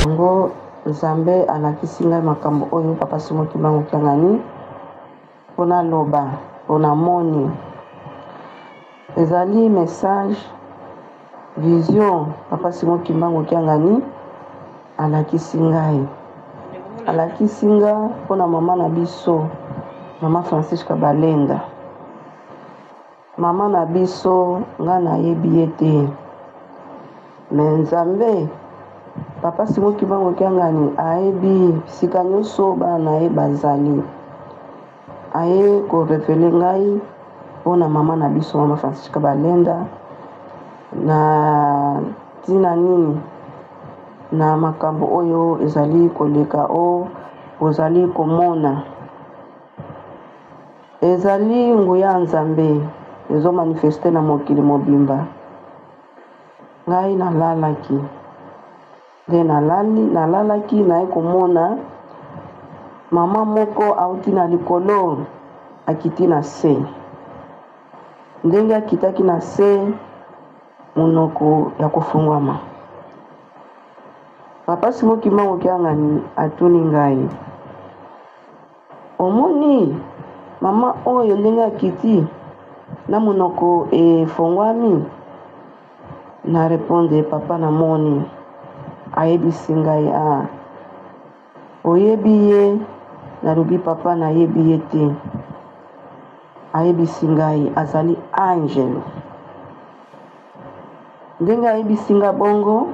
Ngo Nzambe alakisi ngai makambo oyo papa Simon Kimbangu Kiangani pona loba pona moni ezali message vision papa Simon Kimbangu Kiangani alakisi ngai pona mama na biso mama Francisca Balenda mama na biso nga na yebi ete mais Nzambe papa Simon Kimbangu Kiangani ayebi sika nyonso bana na ye bazali aye ko revele ngai pona mama na biso mama Francisca Balenda na tina nini na makambo oyo ezali koleka o ozali komona ezali nguya Nzambe ezo manifeste na mokili mobimba ngai nalalaki nde nalalaki naye komona mama moko auti na likolo akiti na se ndenge akitaki na se monoko ya kofungwama papa Simon Kimbangu Kiangani atuni ngai omoni mama oyo ndenge akiti na monoko efungwami na répondre papa na moni ayebisi ngai oyebi ye nalobi papa nayebi ye te ayebisi ngai azali angel ndenge ayebisi nga bongo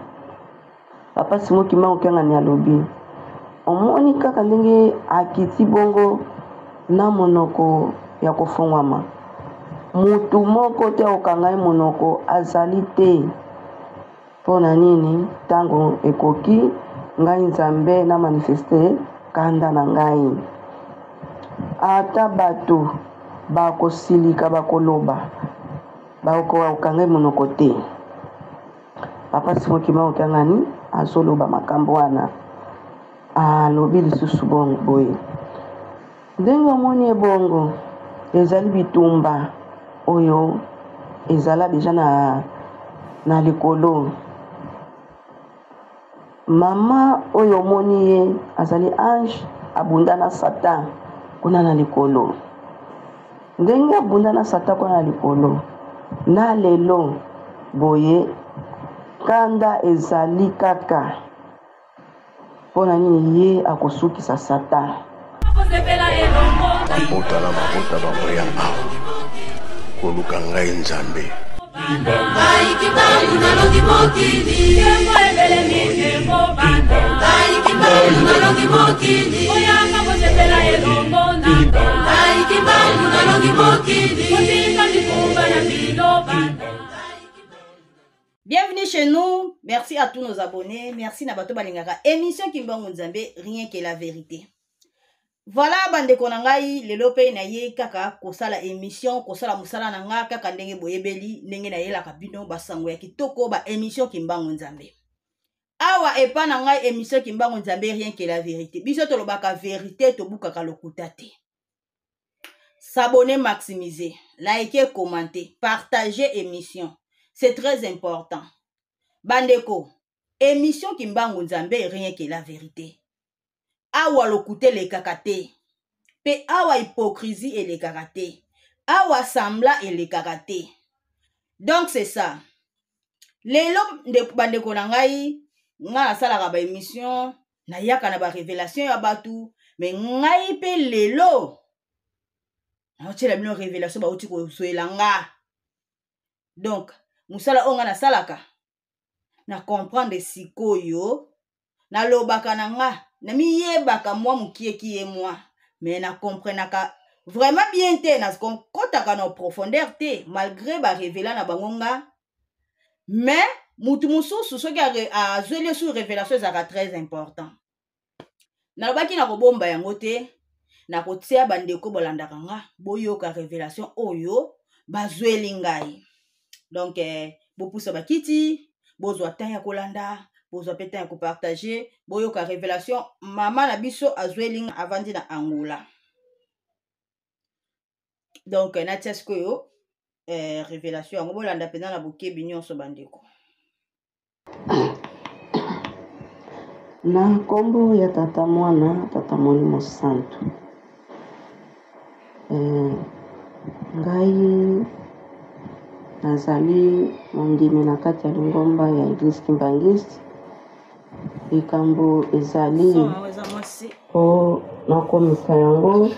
papa Simon Kimbangu Kiangani alobi omoni kaka ndenge akiti bongo na monoko ya kofungwama mutu moko te okangai monoko azali te pona nini tango ekoki ngai Nzambe na manifeste kanda na ngai ata bato bakosilika bakoloba bakokangai monoko te papa Simon Kimbangu Kiangani azoloba makambo wana alobi lisusu bongo boye ndenge omoni ebongo ezali bitumba oyo ezala deja na likolo mama oyo omoni ye azali ange abunda na satan kuna na likolo ndenge abunda na satan kuna na likolo na lelo boye kanda ezali kaka mpona nini ye akosukisa satan otala mabota bamoya awa koluka ngai Nzambe Bienvenue chez nous. Merci à tous nos abonnés. Merci na bato balingaka. Émission Kimbangu Nzambe, rien que la vérité. Voilà bande konangai lelo pe na ye kaka kosala émission kosala musala nanga kaka ndenge boyebeli ndenge na yela kabino basango ya kitoko ba émission Kimbangu Nzambe. Awa epa na ngai émission Kimbangu Nzambe rien que la vérité. Biso tolobaka vérité to bukaka lokuta te. S'abonner, maximiser, liker, commenter, partager émission. C'est très important. Bandeko, émission Kimbangu Nzambe rien que la vérité. Awa lokute le kakate. Pe awa hypocrisie et le kakate. Awa sembla et le kakate. Donc c'est ça. Lelo de bandeko na ngai nga na sala ba émission na yaka na ba révélation ya batu mais ngai pe lelo na tshela bino révélation ba uti ko soelanga. Donc musala onga na salaka na comprendre sikoyo na lobaka na nga na miyebaka mwa mukieki ye mwa mais na comprenaka vraiment bien te na kotaka na profondeur te malgré ba révéla na bangonga mais mutu mususu soki a zweli sur révélation ezaka très important na lobaki na kobomba yango te na kotia bandeko bolandaka nga boyoka révélation oyo bazweli ngai donc bopusa bakiti bozwa temps ya kolanda bozwa pe temps ya kopartager boyoka révélation mama na biso azweli avandi na Angola donc natia sikoyo révélation yango bolanda pena na bokebi nyonso bandeko Na kombo ya tata mwana tata Molimo Santo. Ngai nazali mondimi na kati ya lingomba ya Eglise Kimbangiste. Likambo ezali po nakomisa yango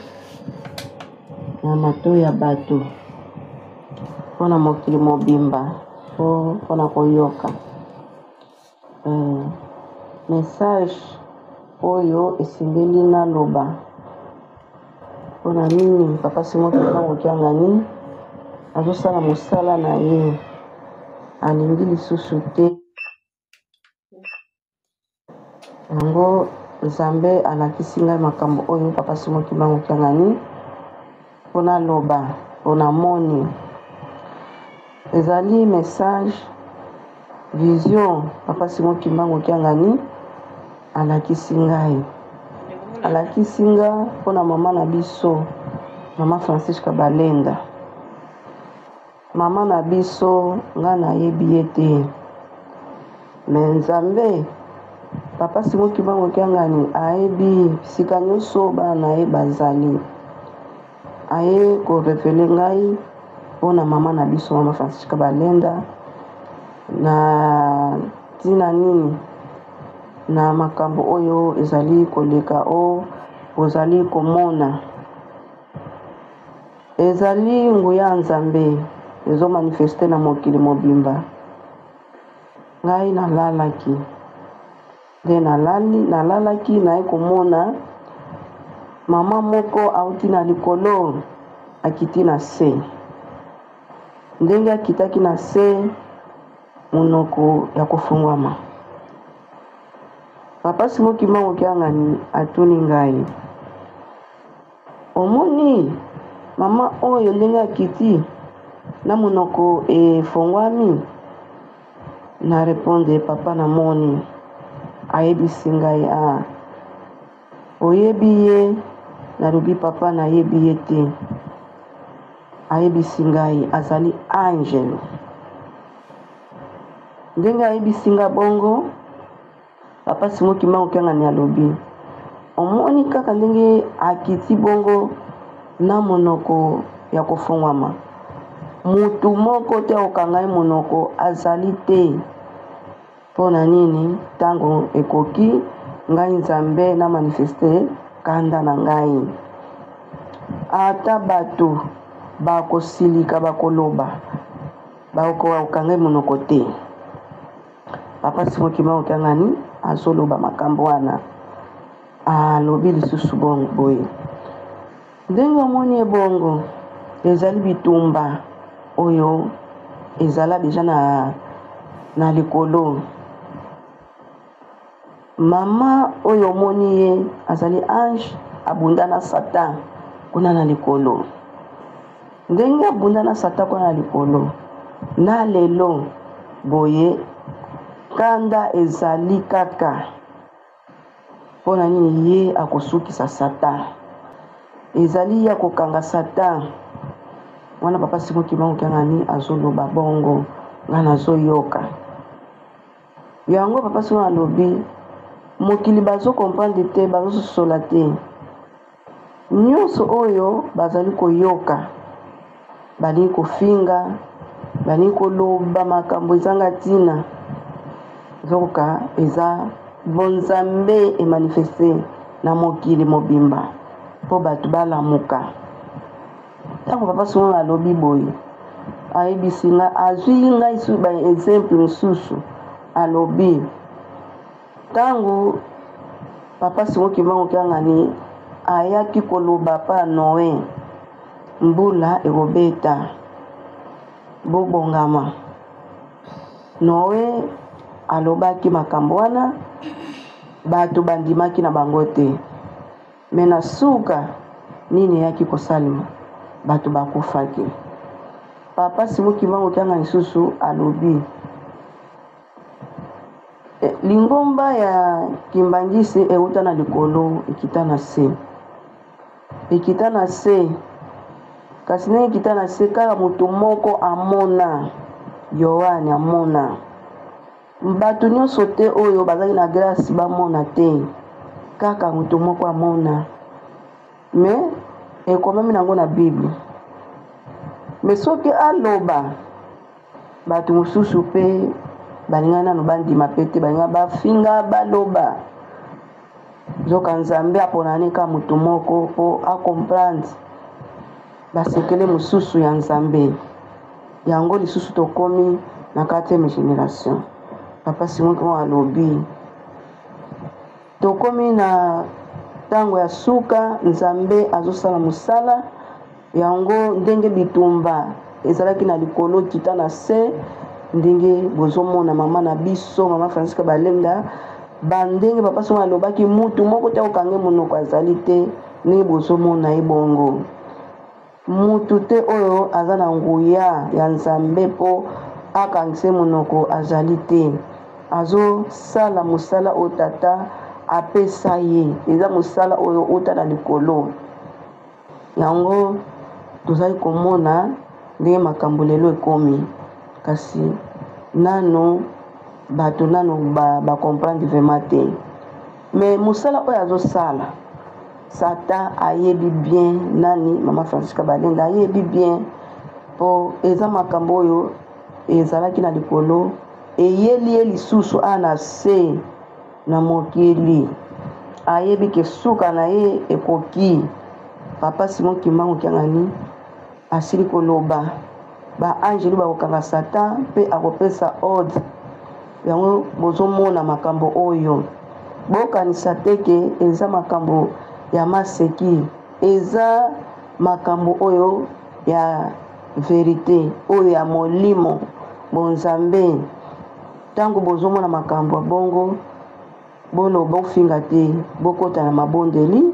na mato ya bato mpona mokili mobimba mpona koyoka message oyo esengeli naloba mpona nini papa Simon Kimbangu Kyangani azosala mosala na ye alingi lisusu te. Yango Nzambe alakisi ngai makambo oyo papa Simon Kimbangu Kyangani mpona loba mpona moni. Ezali message vision papa Simon Kimbangu Kyangani alakisi ngai. Alakisi nga mpona mama na biso mama Francisca Balenda. Mama na biso nga nayebi ye te. Me Nzambe papa Simon Kimbangu Kyangani ayebi sika nyonso bana na ye bazali. Aye korevele ngai mpona mama na biso mama Francisca Balenda na tina nini na makambo oyo ezali koleka o ozali komona. Ezali nguya Nzambe ezo manifeste na mokili mobimba. Ngai nalalaki nde nalalaki naye komona mama moko auti na likolo akiti na se. Ndenge akitaki na se monoko ya kofungwama. Papa Simon Kimbangu Kyangani atuni ngai, omoni mama oyo ndenge akiti na monoko efungwami? Na répondre papa na moni. Ayebisi ngai oyebi ye? Nalubi papa nayebi ye te. Ayebisi ngai azali angelo. Ndenge ayebisi nga bongo papa Simon Kimbangu Kyangani alobi omoni kaka ndenge akiti bongo na monoko ya kofungwama. Mutu moko te okangai monoko azali te. Pona nini tango ekoki ngai Nzambe na manifeste kanda na ngai. Ata bato bakosilika bakoloba bakokangai monoko te. Papa Simon Kimbangu Kyangani azoloba makambo wana alobi lisusu bongo boye. Ndenge omoni ebongo ezali bitumba oyo ezala deja na likolo. Mama oyo omoni ye azali ange abunda na Satan kuna na likolo. Ndenge abunda na Satan kuna na likolo na lelo boye kanda ezali kaka mpona nini ye akosukisa Satan. Ezali ya kokanga Satan. Wana papa Simon Kimbangu Kyangani azoloba bongo nga nazoyoka. Yango papa Simon alobi mokili bazo comprendre te bazososola te. Nyonso oyo bazali koyoka bali kofinga bali koloba makambo ezanga tina zoka eza bonzambe emanifeste na mokili mobimba po bato balamuka. Tango papa Simon alobi boye ayebisi nga azwi ngai su ba exemple mosusu alobi tango papa Simon Kimbangu Kyangani ayaki koloba pa Noe mbula ekobeta bobongama. Noe alobaki makambo wana bato bandimaki na bango te. Me na suka nini yaki kosalima bato bakufaki. Papa Simon Kimbangu Kyangani susu alobi lingomba ya Kimbangiste euta na likolo ekita na se. Ekita na se kasi ndenge ekita na se kaka moto moko amona Yohane amona bato nyonso te oyo bazali na grâce bamona te kaka moto moko amona me ekomami nango na bible me soki aloba bato mosusu mpe balinga nano bandima mpe te balinga bafinga baloba zoka nzambe aponani ka moto moko mpo acomprendre basekele mosusu ya nzambe yango lisusu tokomi na 4e génération papa Simon Kimbangu alobi tokomi na ntango ya suka nzambe azosala mosala yango ndenge bitumba ezalaki na likolo kita na se ndenge bozomona mama na biso mama Francisca Balenga bandenge papa Simon alobaki mutu moko te okange monoko azali te ndenge bozomona ye bongo mutu te oyo aza na nguya ya nzambe mpo akangise monoko azali te azosala mosala oyo tata apesa ye eza mosala oyo uta na likolo yango tozali komona ndenge makambo lelo ekomi kasi nano bato nano bacomprendre vraiment te me mosala oyo azosala Satan ayebi bien nani mama Francisca Balenga ayebi bien po eza makambo oyo ezalaki na likolo eyeli ye lisusu ana se na mokili ayebi ke suka na ye ekoki papa Simon Kimbangu Kiangani asili koloba ba angelu bakokanga Satan mpe akopesa ordre yango bozomona makambo oyo bokanisa te ke eza makambo ya maseki eza makambo oyo ya verite oyo ya molimo bonzambe ntango bozomona makambo bongo boloba ofinga te bokota na mabondeli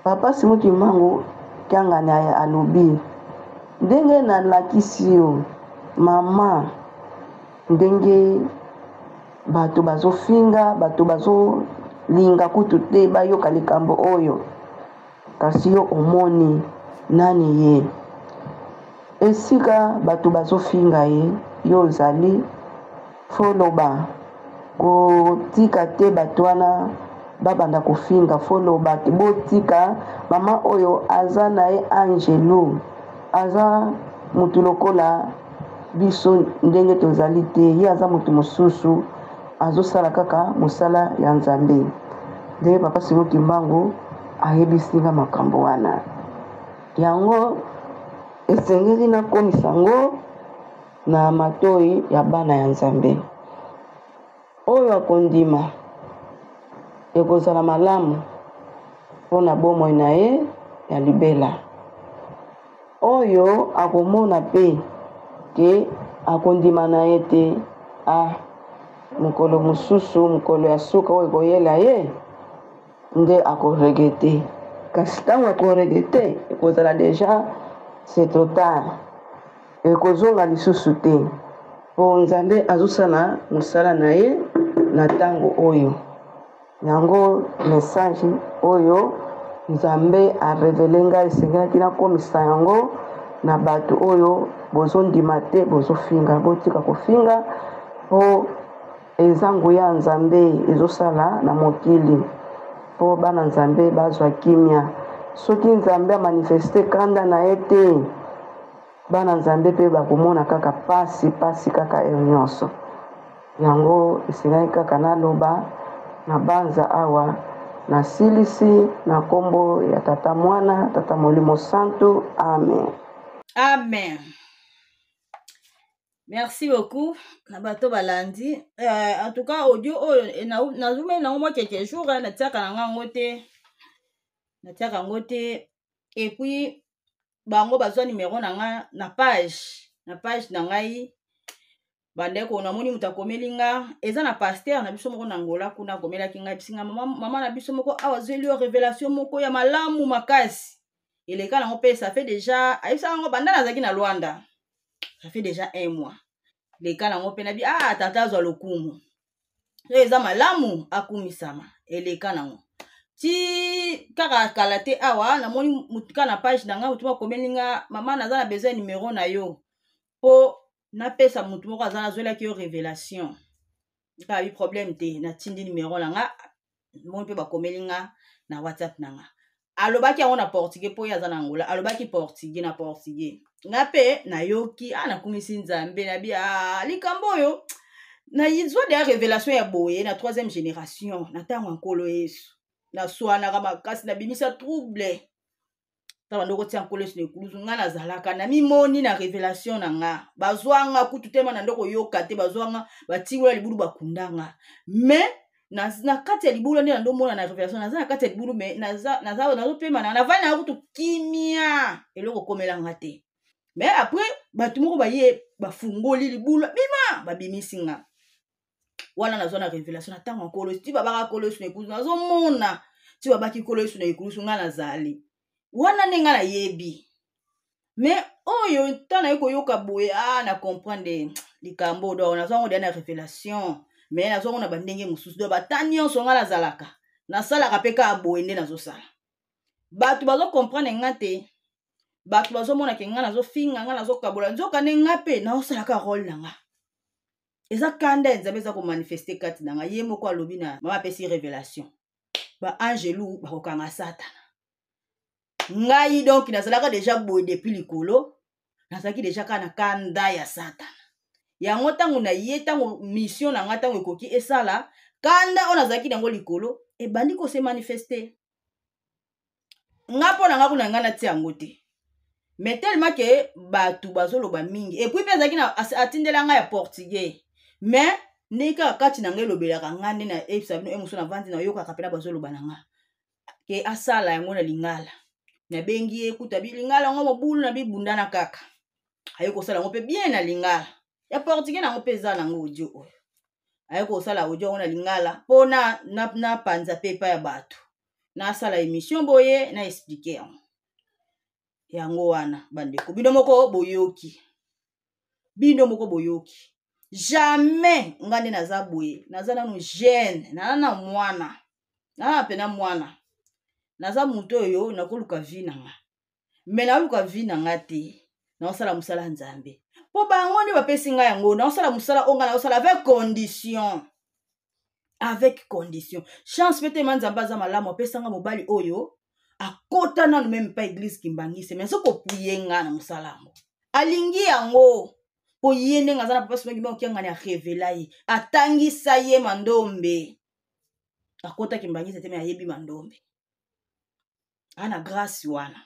papa Simon Kimbangu Kiangani alobi ndenge nalakisi yo mama ndenge bato bazofinga bato bazolinga kutu te bayoka likambo oyo kasi yo omoni nani ye esika bato bazofinga ye yo ozali foloba kotika te bato wana babanda kofinga foloba te botika mama oyo aza na ye angelu aza mutu lokola biso ndenge tozali te ye aza mutu mosusu azosala kaka mosala ya nzambe ndenge papa Simon Kimbangu ayebisinga makambo wana yango esengeli nakomisa ngo na matoi ya bana ya nzambe oyo akondima ekozala malamu mpona bomoi na ye ya libela oyo akomona pe ke akondima na ye te mokolo mosusu mokolo ya suka oyo ekoyela ye nde akoregete kasi ntango akoregete ekozala deja c'est trop tard ekozonga lisusu te mpo nzambe azosala mosala na ye na ntango oyo yango message oyo nzambe arevele ngai esengelaki nakomisa yango na bato oyo bozondima te bozofinga botika kofinga mpo eza nguya ya nzambe ezosala na mokili mpo bana nzambe bazwa kimia soki nzambe amanifeste kanda na ye te bana nzambe mpe bakomona kaka pasi kaka eyo nyonso yango esengaki kaka naloba na banza awa nasilisi na nkombo ya tata mwana tata molimo santo amen amen. Merci beaucoup na bato balandi en tout cas audio oyo nazumi nango mwa quelques jours natiaka nango te et puis bango bazwa numéro nanga na page na ngai bandeko namoni mutu akomeli nga eza na pasteur na biso moko na Angola kuna akomelaki ngai bisinga mama na biso moko awa azweli yo révélation moko ya malamu makasi eleka nango mpe ça fait déjà ayebisa yango banda nazalaki na Luanda ça fait déjà 1 mois leka nango mpe nabi tata azwa lokumu so eza malamu akumisama eleka nango ti kaka kala te awa namoni mutuka na page na nga mutu akomeli nga mama naza na besoin numéro na yo po napesa mutu moko aza nazwelaki yo révélation ka bi problème te na tindi numéro na nga mon pe ba komeli nga na WhatsApp na nga alobaki yango na portugais po yaza na Angola alobaki portugais na portugais nga pe na yoki na kumisi nzambe na bi likambo oyo na yizwa de révélation ya boye na 3e génération na tango nkolo Yesu na swana kama makasi na bimisa trouble taba ndoko tia nkolo Yesu nekuluzu nga nazalaka na mimoni na révélation na nga bazwanga kutu tema na ndoko yoka te bazwanga batingola libulu bakundanga mais na kati ya libulu nde ndo mona na révélation naza na kati ya libulu mais nazo pema na vana na kutu kimia eloko komelanga te mais après batu moko baye bafungoli libulu bima babimisi nga wana nazo na révélation na tango nkolo ti babaka nkolo Yesu nekuluzu nazo mona ti babaki nkolo Yesu nekuluzu nga nazali wana nenga na yebi mais oyo tana yeko yoka boye na comprendre likambo do nazo ngo na révélation mais nazo ngona bandenge mususu do batani nyonso nga nazalaka nasalaka pe ka boye nde nazo sala batu bazo comprendre nga te batu bazo mona ke nga nazo finga nga nazo kabola nzoka ne nga pe na osala ka rôle na nga eza kanda nzambe za ko manifester kati na nga ye moko alobi na mama pesi révélation ba angelu ba kokanga satana ngai donc nazalaka déjà boye depuis likolo nazalaki déjà kana kanda ya satana yango tango na ye tango mission na nga tango ekoki esala kanda on nazalaki nango likolo ebandi ko se manifester nga po na nga kuna nga na tia yango te mais tellement que batu bazoloba mingi et puis pe azalaki na atindela nga ya portugais mais ndeka kati na ngai lobelaka nga nde na ebisa bino emoso na vandi na yoka kapena bazoloba na nga ke asala yango na lingala na bengi ekuta bilingala ngo mobulu na bibundana kaka ayo kosala ngo pe bien na lingala ya portugais nango pe za nango audio oyo ayo kosala audio ngo na lingala pona na panza pepa ya batu na sala émission boye na expliquer yango wana bandeko bino moko boyoki jamais ngande naza boye naza nanu jeune na mwana na pena mwana naza muto oyo nakoluka vie nanga mais naluka vie nanga te na osala musala nzambe po bango nde bapesi nga yango na osala musala onga na osala avec condition chance pete manzamba za malamu apesanga mobali oyo akota nanu même pas église kimbangise mais soko puyenga na musala yango alingi yango po ye ndenge aza na papa soki okianga na révéla ye atangisa ye mandombe akota kimbangise te me ayebi mandombe ana grâce wana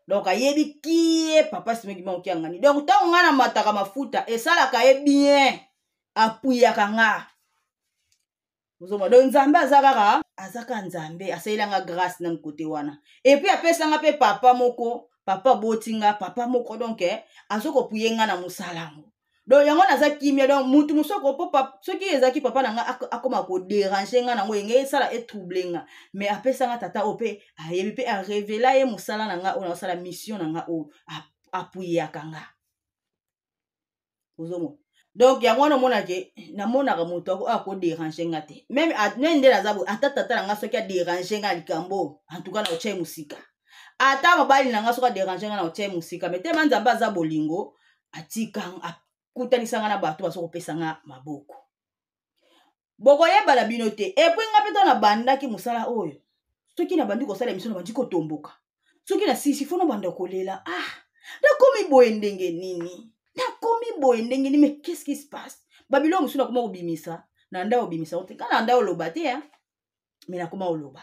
donc ayebi kie papa soki okianga ni donc tango nga na mataka mafuta esalaka ye bien apuyaka nga uzoma donc nzambe azaka nzambe asailanga grâce na côté wana et puis apesanga pe papa botinga papa moko donc azoko puyenga na musalango donc yango naza kimia donc mutu musoko po soki ezaki papa nanga akoma ko déranger nga nango yenge sala troublenga mais apesanga tata ope ayebi pe a révéler ye musala nanga ona sala mission nanga o apuyaka nga uzoma donc yango na mona ke na mona ka mutu ako déranger nga te même nende nazabu atata nanga soki a déranger nga likambo en tout cas na oche musika ata mabali nanga soki a déranger nga na oche musika mais te manzamba za bolingo atikanga kutanisanga na bato basoko pesanga maboko boko yeba na bino te et puis nga peta na bandaki musala oyo soki na bandi ko sala émission na bandi ko tomboka soki na sisi fona banda kolela na komi boye ndenge nini mais qu'est-ce qui se passe babilo musuna kuma obimisa na nda obimisa ote kana nda oloba te mais na kuma oloba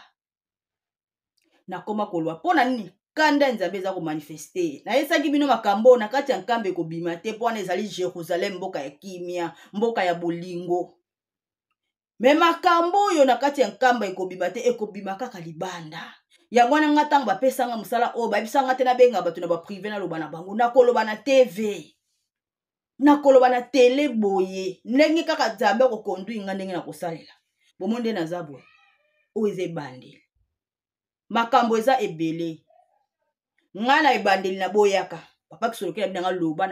na koma kolwa pona nini kanda nzambe za ko manifester na esaki bino makambo na kati ya nkambe ko bima te pona ezali Jérusalem mboka ya kimia mboka ya bolingo mais makambo yo na kati ya nkamba ekobima te ekobima kaka libanda yango na ngata ngba pesanga musala o ba bisanga te na benga bato na ba privé na loba na bango na koloba na TV na koloba na télé boye ndenge kaka nzambe ko conduire nga ndenge na kosalela bomonde na zabwe o eze bandi makambo eza ebele ngana ebandeli na boyaka papa kisoloke na binanga loba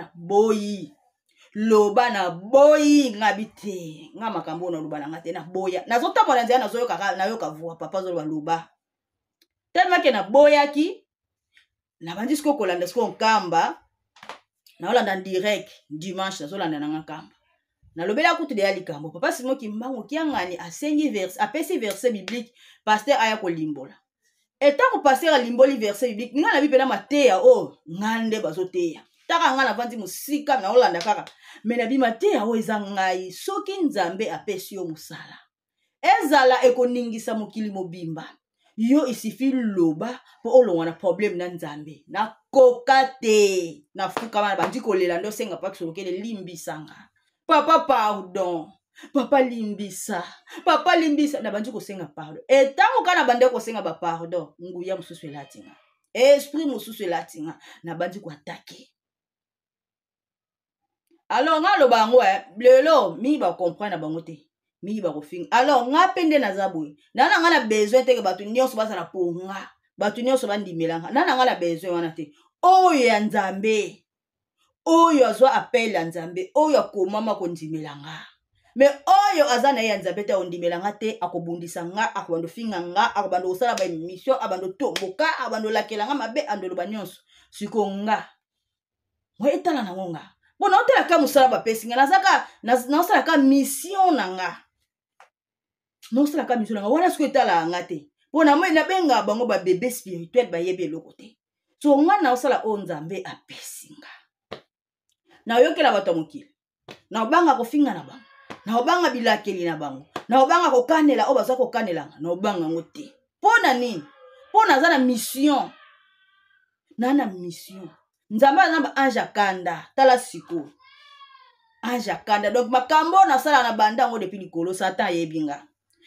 na boyi ngabite nga makambo na loba na ngate na boya nazotambola nzela nayoka voix papa zo loba tellement que na boyaki na bandi siko kolanda siko nkamba na olanda direct dimanche na zolanda na nkamba nalobela kutu de alikambo papa Simon Kimbangu kiangani asengi verset apesi verset biblique pasteur aya kolimbola etango pasteur alimboli verset biblique ninga na bipela mateya o ngande bazoteya taka nga na vandi musika na olanda kaka me na bimateya o eza ngai soki nzambe apesi yo musala ezala ekoningisa mokili mobimba yo isifi loba po olongwa na problème na nzambe na kokate na fukama na bandi kolela ndo senga pa kisolokele limbisanga papa pardon papa limbisa na bandi kosenga pardon etango kana bande kosenga ba pardon nguya mususu elatinga esprit mususu elatinga na bandi ko attaquer alors nga lo bango lelo mi ba comprendre bango te mi ba ko finga alors nga pende na zabwe nana nga na besoin te ke batu nyonso bazala ponga batu nyonso bandimelanga nana nga na besoin wana te oyo ya nzambe oyo azwa appel ya nzambe oyo akomama kondimelanga me oyo aza na ye ya nzambe te ondimelanga te akobundisa nga akobando finga nga akobando kosala ba émission abando tomboka abando lakelanga mabe andoloba nyonso siko nga mo etala nango nga bona otelaka musala bapesi nga nasalaka mission na nga nosalaka mission na nga wana siko etala nga te mpona moi nabenga bango babebe spirituel bayebi eloko te so nga naosala oyo nzambe apesi nga naoyokela bato ya mokili naobanga kofinga na bango naobanga bilakeli na bango naobanga kokanela oyo baza kokanelanga naobanga yango te mpona nini mpona aza na mission na mission nzambe aza na ange akanda tala siko ange akanda donc makambo nasala na banda yango depuis likolo satan ayebi nga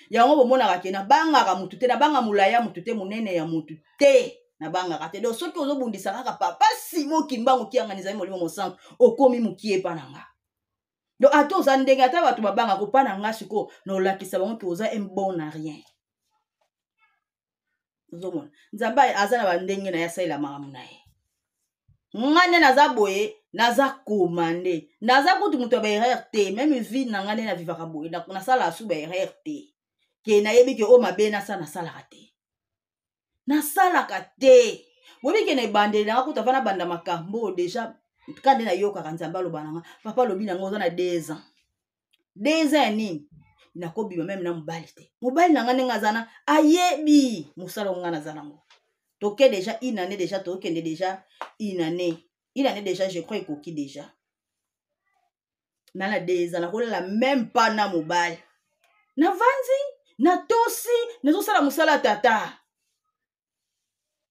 yango bomonaka ke nabangaka mutu te nabanga molaya mutu te monene ya mutu te nabangaka te donc soki ozobundisa kaka papa Simon Kimbangu kianga nizali molimo mosantu okomi mukie epa na nga donc ata oza ndenge ata bato babanga kopa na nga siko na olakisa bango ke oza un bon na rien ozomona nzambe aza na bandenge na ye asalela makambo na ye nga nde naza boye naza komande naza kutu mutu ya baerreur te meme vie na nga nde navivaka boye nasala asu baerreur te ke nayebi ke o mabe nasalaka te nasalaka te boyebi ke na ebandeli nanga kutu ava nabanda makambo deja ka nde nayokaka nzambe aloba nanga papa alobi nanga oza na 2 ans 2 ans ya nini nakobima meme na mobali te mobali nanga ndenge aza na ayebi mosala onga naza nango toke déjà une année déjà tokende déjà une année déjà je crois ekoki déjà nana 2 ans nakolela même pas na mobali navanzi natosi nazosala mosala tata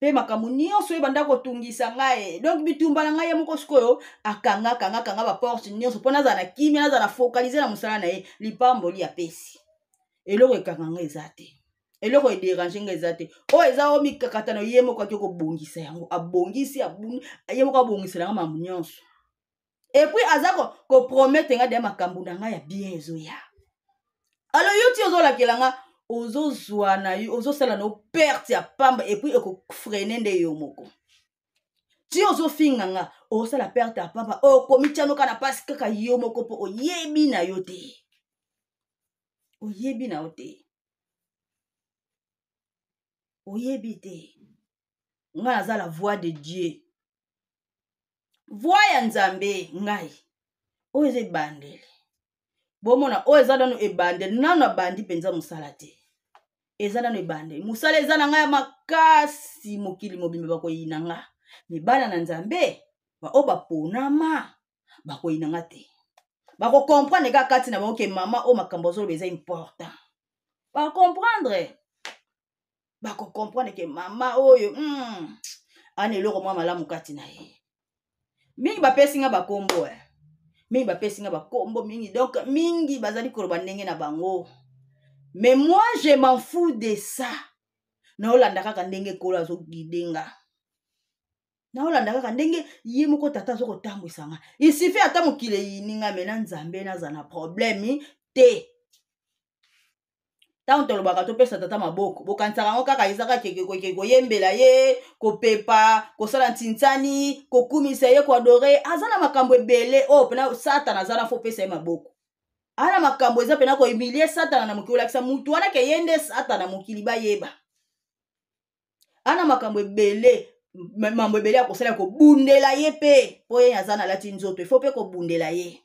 pe makambo nyonso ebanda kotungisa ngai donc bitumba na ngai moko sikoyo akanga ba porte nyonso mpo nazala na kimia nazala na focaliser na mosala na ye lipamboli apesi eloko ekanga ngai eza te eloko ederange nga eza te oyo eza o mikakatano ye moko aki kobongisa yango abongisi ye moko abongisela nga mambo nyonso epuis aza kopromete nga de makambo na ngai ya bien ezoya alo yo ti ozolakela nga ozozwa na yo ozosala na perte ya pamba epuis ekofrene nde yo moko ti ozofinga nga ozosala perte ya pamba okomitianoka na pasi kaka yo moko mpo oyebi na yo te oyebi na yo te oyebi te nga naza la voix de Dieu voix ya nzambe ngai oyo eza ebandeli bomona oyo eza nano ebandeli nano abandi mpenza mosala te eza nano ebandeli mosala eza na ngai ya makasi mokili mobimba bakoyina nga mibala na nzambe baoyo baponama bakoyina nga te bakokomprendre kaka kati na bango ke mama oyo makambo azoloba eza important bakokomprendre ke mama oyo ana eloko mwa malamu kati na ye mingi bapesi nga bakombo mingi bapesi nga bakombo mingi donc mingi bazali koloba ndenge na bango mais moi je m'en fous de ça naolanda kaka ndenge ekolo azogidenga naolanda kaka ndenge ye moko tata azokotambwisa nga isifi ata mokili eyininga me na nzambe naza na problème te ntango tolobaka topesa tata maboko bokanisaka yango kaka ezaka keke koyembela ye kopepa kosala ntintsani kokumisa ye koadore aza na makambo ebele oyo mpena satana aza na fo pesa ye maboko ana makambo eza mpena koemilie satana na mokili olakisa mutu wana ke ye nde satana mokili bayeba ana makambo ebele mambo ebele ya kosala kobundela ye mpe mpo ye aza na lati nzoto ifo mpe kobundela ye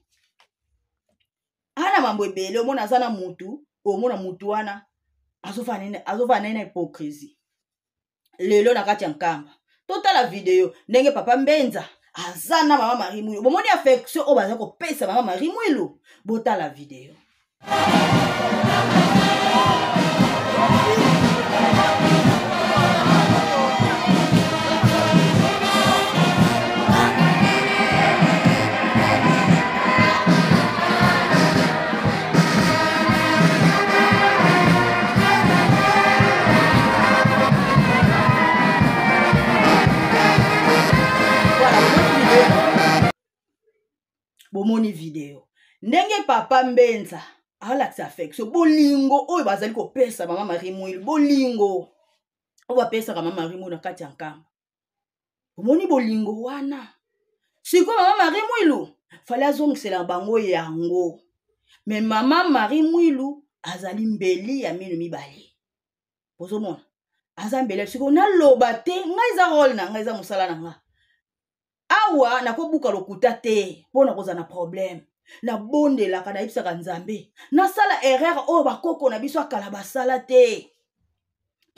ana mambo ebele omona aza na mutu omona mutu wana azofa nene hypocrisie lelo na kati ya nkamba totala video ndenge papa Mbenza aza na mama Marie Mwilu bomoni affection oyo baza kopesa mama Marie Mwilu botala video. Bomoni video ndenge papa Mbenza alakisa affection bolingo oyo bazali kopesa mama Marie Mwilu bolingo oyo bapesaka mama Marie Mwilu na kati ya nkamba. Bomoni bolingo wana sikoyo mama Marie Mwilu fale azongisela bango yango me mama Marie Mwilu azali mbeli ya mino mibale bozomona aza mbeli sikoyo naloba te ngai eza role na ngai eza mosala na nga awa nakobuka lokuta te mpona koza na problème na bondelaka nayebisaka Nzambe nasala erreur oyo bakoko na biso akala basala te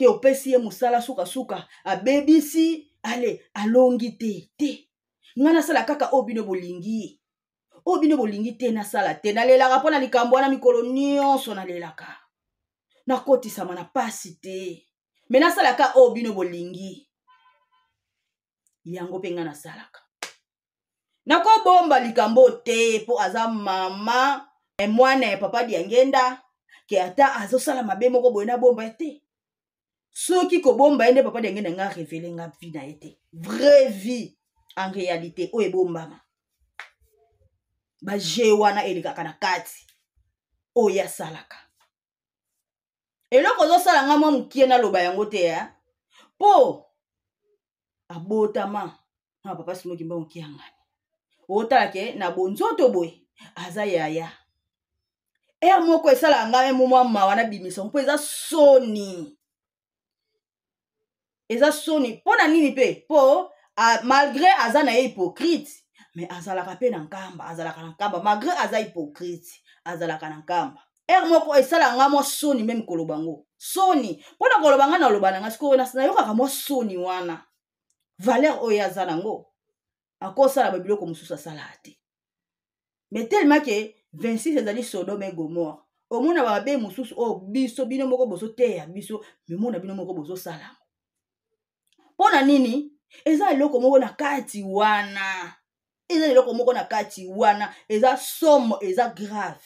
opesi ye mosala suka abebisi ale alongi te nga nasala kaka oyo bino bolingi te nasala te nalelaka mpo na likambo wana mikolo nyonso nalelaka nakotisama na pasi te me nasalaka oyo bino bolingi yango mpe nga nasalaka nakobomba likambo te po aza mama mwana ya papa Diangenda ke ata azosala mabe moko boye na bomba te soki kobomba ende papa Diangenda nga révéler nga vie na ete vraie vie en réalité oyo ebombama baje wana elekaka na kati oyo asalaka eloko ozosala nga mwa mokie naloba yango te ya po abotama na papa Simoki mba mokie yangani otala ke na bonzoto boye aza yaya moko esala nga mwa mawa na bimisa mpo eza soni mpona nini pe po malgré aza na ye hypocrite mais azalaka pe na nkamba malgré aza hypocrite azalaka na nkamba moko esala nga mwa soni meme koloba ngo soni mpona koloba nga naloba na nga sikoyo nayokaka mwa soni wana valeur oyo aza nango akosala babiloko mosusu asala te mais tellement que 26 ezali Sodome et Gomorrhe omona babe mosusu oyo biso bino moko bozoteya biso mimona bino moko bozosala mpona nini eza eloko moko na kati wana eza somme eza grave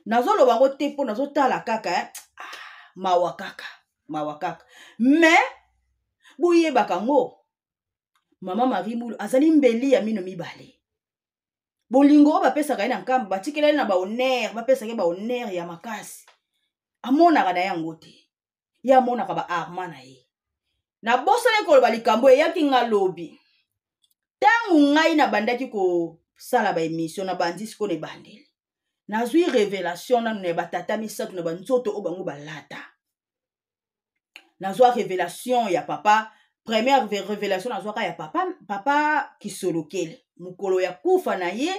nazoloba ngo te mpo nazotala kaka mawa kaka mais boyebaka ngo mama Marie Mwilu azali mbeli ya mino mibale bolingo oyo bapesaka ye na nkamba batikela ye na bahonneur bapesaka ye bahonneur ya makasi amonaka na yango te ye amonaka baarma na ye na bosani koloba likambo eyaki nga lobi ntango ngai nabandaki kosala baémission na bandi siko na ebandeli nazwi révélation nanu na batata misato na banzoto oyo bango balata nazwa révélation ya papa. Première révélation nazwaka ya papa Kisolokele mukolo ya kufa na ye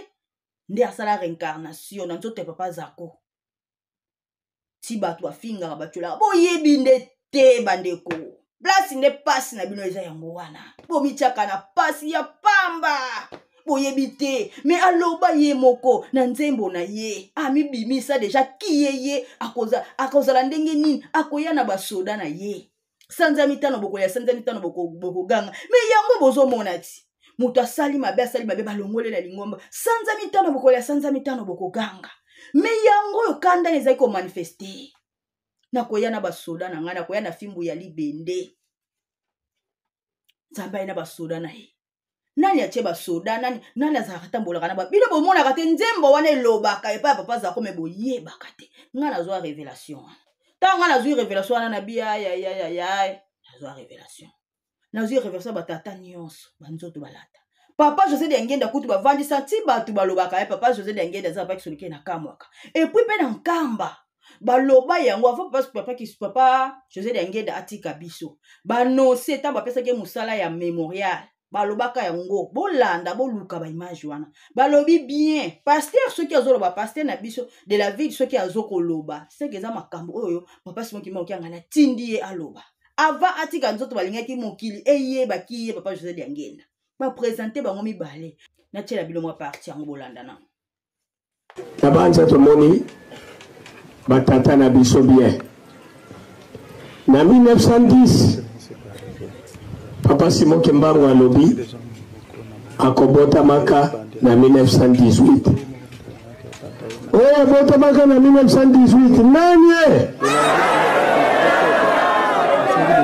nde asala réincarnation na nzoto ya papa Zako ti bato bafingaka batolaka boyebi nde te bandeko place nde pasi na bino eza yango wana bomitiaka na pasi ya pamba boyebi te me aloba ye moko na nzembo na ye amibimisa deja kiyeye akozala ndenge nini akoya na basoda na ye sanza mitano bokoya sanza mitano bokoganga me yango bozomona ti mutu asali mabe balongolela lingomba sanza mitano bokoya sanza mitano bokoganga me yango oyo kanda ezali komanifeste nakoya na basoda na ngai nakoya na fimbu ya libende nzambe na basoda na ye nani atie basoda nani azalaka tambolaka na bino bomonaka te nzembo wana elobaka epai ya papa Zako me boyebaka te ngai nazwa révélation wana ntango nga nazwi révélation wana na biya nazwi révélation batata nyonso banzoto balata papa José Diangenda kutu bavandisa ti bato balobaka papa José Diangenda aza baki solike na kamwaka epuis mpe na nkamba baloba yango avant papa José Diangenda atika biso banonse ntango bapesaki mosala ya mémorial balobaka yango bolanda boluka ba image wana balobi bien pasteur ceux qui azoloba pasteur na biso de la ville ceux qui azokoloba c'est que eza makambo oyo papa Simon Kimbangu Kiangani tindi ye aloba avant atika nzoto balingaki mokili eyeba ki ye papa José Diangenda ba présenter bango mibale na tiela bilo mwa parti yango bolanda na tabanza tomoni batata na biso bien na 1910 Papa Simon Kimbangu alobi akobota maka na 1918. Oya bota maka na 1918 nani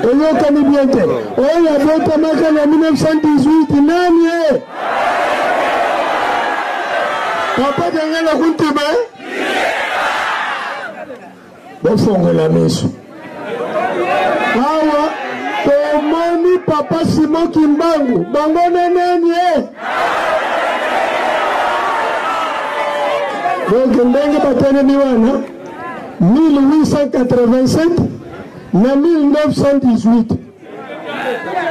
Oyo kani biente. Oya bota maka na 1918 nani Papa Diangenda kuntube bofongo la meso awa tomoni Papa Simon Kimbangu bango nenenye donc ndenge batelemi wana 1887 na 1918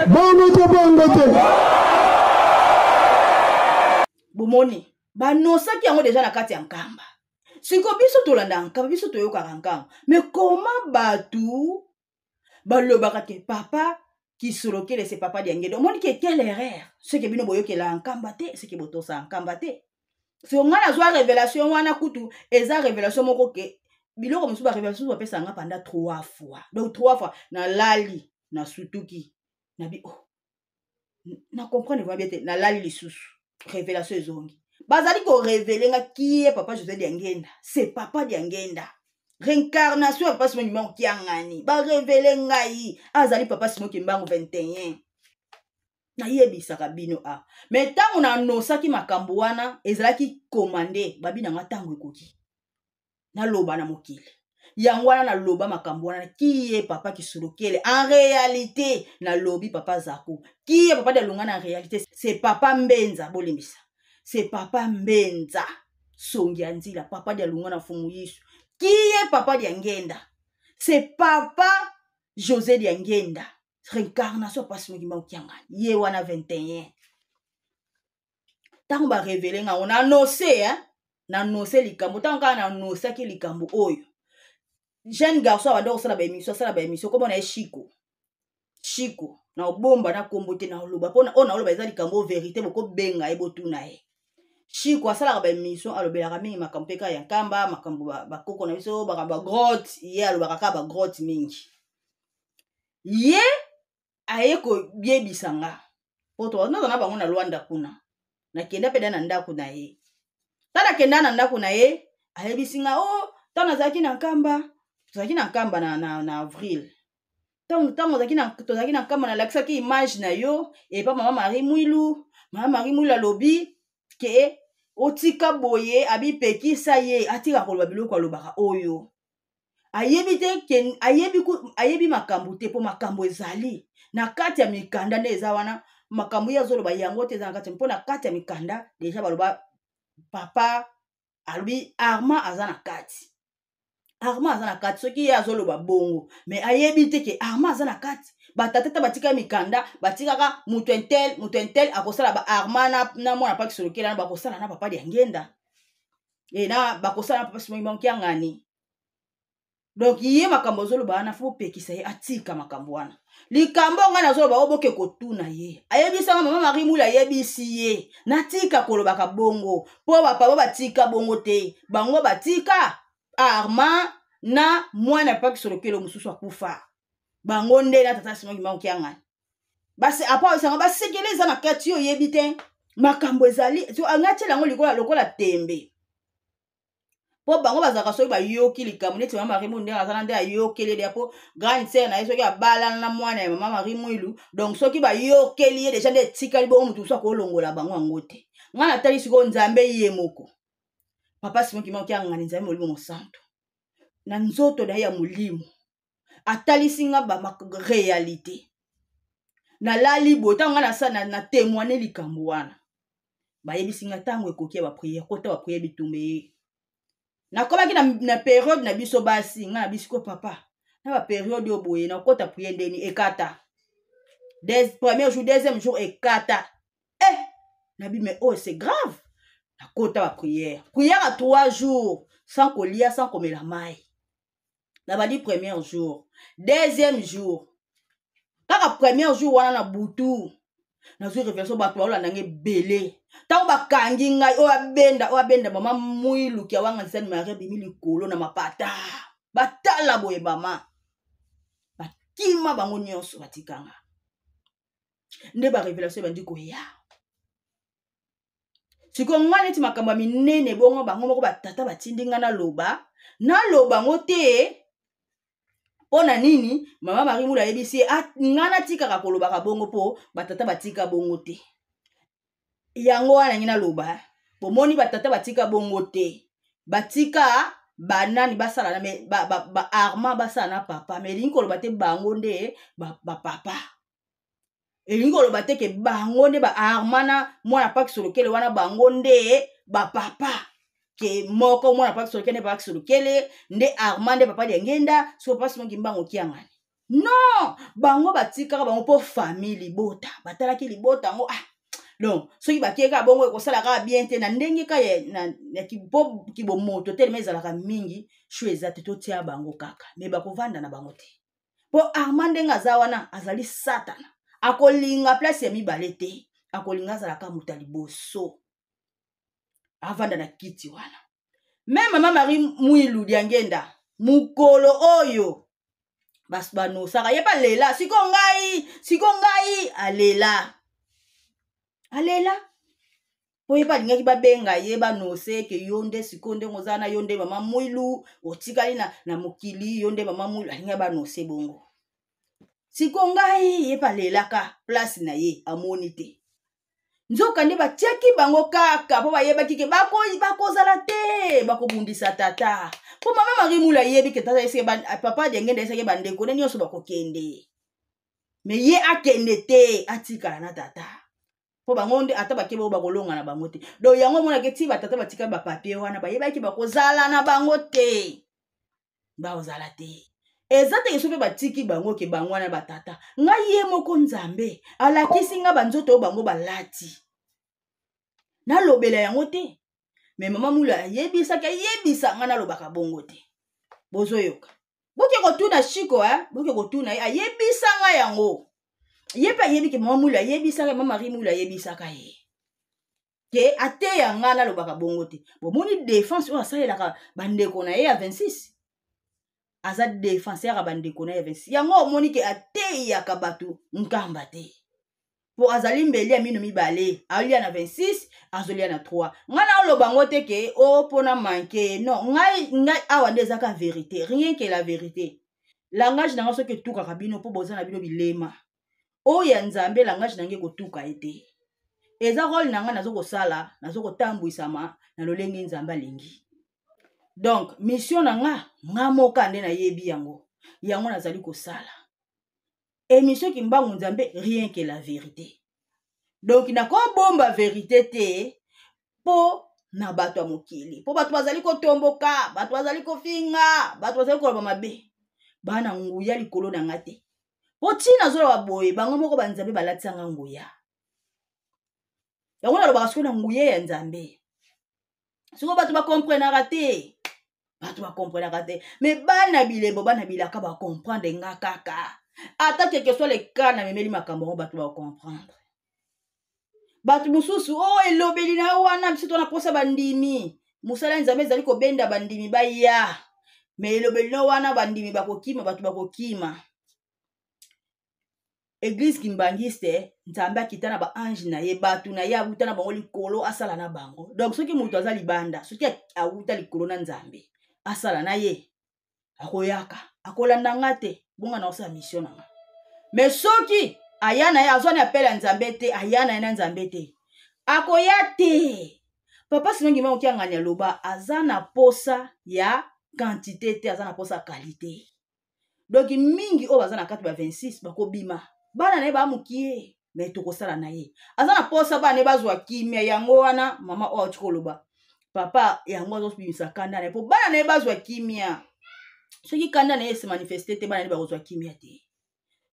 bongo te bomoni banosaki yango deja na kati ya nkamba siko biso tolanda nkamba biso toyokaka nkamba mais comment batu balobaka ke papa Kisolokele c'est papa Diangenda omoni ke quelle erreur ce que bino boyokela nkamba te ce que botosa nkamba te so nga na zwa révélation wana kutu eza révélation moko ke biloko mosusu ba révélation bapesa nga pendant 3 fois donc 3 fois na lali na sutuki na bi oh na comprendre vraiment bien na lali lisusu révélation ezongi bazali ko révéler nga qui est papa José Diangenda c'est papa Diangenda réincarnation ya papa Simon Kimbangu Kiangani ba révéler ngai azali papa Simon Kimbangu 21 na yebisaka bino a mais tango na nosaki makambo wana ezalaki commandé babina nga tango ekoki na loba na mokili yango wana na loba makambo wana qui est papa Kisolokele en réalité na lobi papa Zako qui est papa de Lungana en réalité c'est papa Mbenza bolimbisa c'est papa Mbenza Songi Anzila papa de Lungana Fumu Yisu qui est papa Diangenda c'est papa José Diangenda réincarnation pas Simon Kimbangu Kiangani ye wana 21 tango ba révéler nga on a annoncé na annoncé likambo tango na annoncé ki likambo oyo jeune garçon abador sala ba émission comme on a Chico na bomba na kombote na loba pona ona loba eza likambo vérité boko benga ebotuna e Chico asala ba émission alobelaka mingi makambo peka ya nkamba makambo ba koko na biso ba grotte ye alobaka ka ba grotte mingi ye ayeko biebisanga poto na bango na Luanda kuna na kenda peda na ndako na ye tala kenda na ndako na ye ayebisinga oh tana zaki na nkamba na avril tango zaki na nkamba na lakisaki image na yo et pa mama Marie Mwilu alobi ke otika boye abi pekisa ye atika koloba biloko alobaka oyo ayebi te ayebi makambo te po makambo ezali na kati ya mikanda nde eza wana makambo ya zoloba yango te eza na kati mpo na kati ya mikanda deja baloba papa alobi Armand aza na kati soki ye azoloba bongo mais ayebi te ke Armand aza na kati batatata batika mikanda batikaka mutu entel akosala ba Armand na mwana pa Kisolokele na bakosala na papa Diangenda e na bakosala na papa Simon Kimbangu Kiangani donc ye makambo zoloba wana fo pekisa ye atika makambo wana likambo nga nazoloba oboke kotuna ye ayebisanga mama Marie Mwilu ayebisi ye natika kolobaka bongo po bapapa batika bongo te bango batika Armand na mwana pa Kisolokele mosusu akufa bango nde na tata Simon Kimbangu Kiangani basi apa osanga basekeleza na kati yo yebi te makambo ezali so angati lango lokola tembe po bango bazaka soki bayoki likambo neti mama Marie Mwilu nde azana nde ayokeli de po grande sœur na ye soki abala na mwana ya mama Marie Mwilu donc soki bayokeli ye deja nde etikali bongo mutu mosusu akolongola bango yango te nga natali sikoyo Nzambe ye moko papa Simon Kimbangu Kiangani Nzambe molimo mosantu na nzoto na ye ya molimo atalisi nga ba réalité na lali botango nga na témoigner likambo wana bayebisi nga tango ekoki ya bapriere kota bapriere bitumbe nakomaki na période na biso basi nga na bisiko papa na ba période oboye na kota priere ndeni ekata Premier jour, deuxième jour, et kata. Eh, nabi, mais oh, c'est grave. La côte à prière. Prière à 3 jours, sans colia, sans comme la maille. N'a dit premier jour. Deuxième jour. Quand le premier jour, on a boutou. Na zo révélation ba to la nange belé. Tant ba kangi ngai o abenda mama muilu ki awanga sen mare bimi likolo na mapata. Batala boye mama. Batima bango nyonso batikanga. Nde ba révélation ba ndi ko ya. Siko ngane ti makamba minene bongo bango moko batata batindinga na loba ngote. Pona nini mama Marie mula yebisi ngana tika ka koloba ka bongo po batata batika bongo te. Yango wana ngina loba bomoni batata batika bongo te. Batika banani basala na me ba arma basala na papa me lingi koloba te bango nde ba papa. Elingi koloba te ke bango nde ba arma na mwana paki solokele wana bango nde ba papa. Ke moko mwana paki solokele ne paki solokele nde armande papa de ngenda so pasi mo kimbango kiangani. Non, bango batika bango po famille libota. Batala ki libota ngo donc so ibakeka bongo ko sala ka bien te na ndenge ka na ki bo moto te mezala ka mingi chweza te to tia bango kaka me bakovanda na bango te. Po armande ngaza wana azali satana. Akolinga place ya mibale te. Akolinga zala ka mutali boso. Avanda na kiti wana. Même mama Marie muilu diangenda. Mukolo oyo. Basbano saka yepa lela. Siko ngai. Alela. Po yepa linga ki babenga yeba no se ke yonde sikonde ngozana yonde mama muilu. Otikali na mukili yonde mama muilu. Alinga ba no se bongo. Siko ngai yepa lela ka. Place na ye amonite. Nzoka nde batiaki bango kaka po bayeba kike bakozala te bakobundisa tata po mama Marie mula yebi ke tata ese papa de ngende ese bandeko ne nyonso bakokende me ye akende te atikala na tata po bango nde ata bakebe bakolonga na bango te do yango mona ke ti batata batika ba papier wana bayeba ki bakozala na bango te baozala te ezate yeso pe batiki bango ke bango na batata ngai ye moko Nzambe alakisi nga banzoto bango balati na lobela yango te me mama mula yebisa nga na lobaka bongo te bozoyoka boke kotuna shiko boke kotuna yebisa nga yango yepa yebi ke mama mula yebisa nga mama Marie mula yebisa ka ye ke ate ya nga na lobaka bongo te bomoni défense o asalela ka bandeko na ye ya 26 aza défenseur ya bandeko na ye 26 yango omoni ke ate ya ka batu nkamba te po azali mbeli ya mino mibale alia na 26 azolia na 3 ngana olobango te ke o pona manke non ngai awa ndeza ka vérité rien que la vérité langage nanga soki tuka kabino po boza na bino bilema o ya Nzambe langage nange ko tuka ete eza rôle nanga nazo kosala nazo kotambwisama na lolenge Nzambe alingi donc mission nanga ngamoka nde na yebi yango nazali kosala émission qui mbangu Nzambe rien que la vérité. Donc na ko bomba vérité te po na bato ya mokili. Po bato bazali ko tomboka, bato bazali ko finga, bato bazali ko ba mabe. Bana nguya likolo na ngate. Po tina zo ba boye bango moko ba Nzambe balatanga nguya. Yango na lo ba siko na nguya ya Nzambe. Siko bato ba comprendre te. Bato ba comprendre te. Mais bana bilembo bana bilaka ba comprendre nga kaka. Ata quel que soit le cas na memeli makambo bato ba comprendre. Bato mususu elobeli na wana biso na posa bandimi. Musala Nzambe zali ko benda bandimi baya. Mais elobeli na wana bandimi bakokima bato bakokima. Église kimbangiste Nzambe akitana ba ange na ye bato na ye abuta na bango likolo asala na bango. Donc soki mutu azali banda, soki abuta likolo na Nzambe asala na ye akoyaka akolanda ngate bonga na osa mission na. Mais soki ayana ya azwani appel ya Nzambe te ayana na Nzambe te akoya te. Papa sinongi ma okianganya loba azana posa ya quantité te azana posa qualité. Donc mingi o bazana 4 ba 26 bakobima bana na ba mukie mais tokosala na ye azana posa bana bazwa kimia yango wana mama o chikoloba papa yango azobimisa kanda na po bana na bazwa kimia soki kanda na ye se manifester te bana ba kozwa kimia te.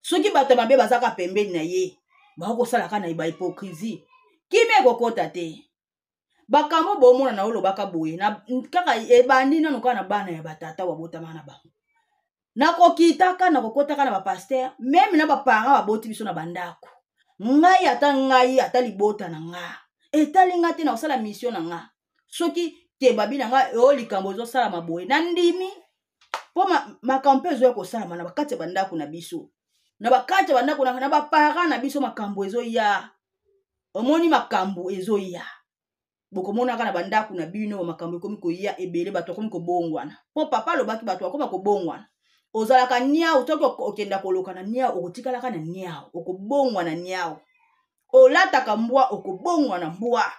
soki bato mabe bazaka pembeni na ye bakosala na ba hypocrisie kime kokota te bakambo bomona na olobaka boye na kaka ebandi nanu kaka na bana ya batata wabotama na bango nakokitaka nakokotaka na bapaster meme na baparent baboti biso na bandako ngai ata libota na nga etali nga te na kosala mission na nga soki te babi na nga o likambo ezosala maboye na ndimi po makambo mpe ezoya kosalama na bakati ya bandako na biso na bakati ya bandako na baparent na biso makambo ezoya omoni makambo ezoya bokomonaka na bandako na bino makambo ekomi koya ebele bato akomi kobongwana po papa alobaki bato akoma kobongwana ozalaka niao toki okenda koloka na niao okotikalaka na niao okobongwana niao olataka mbwa okobongwana mbwa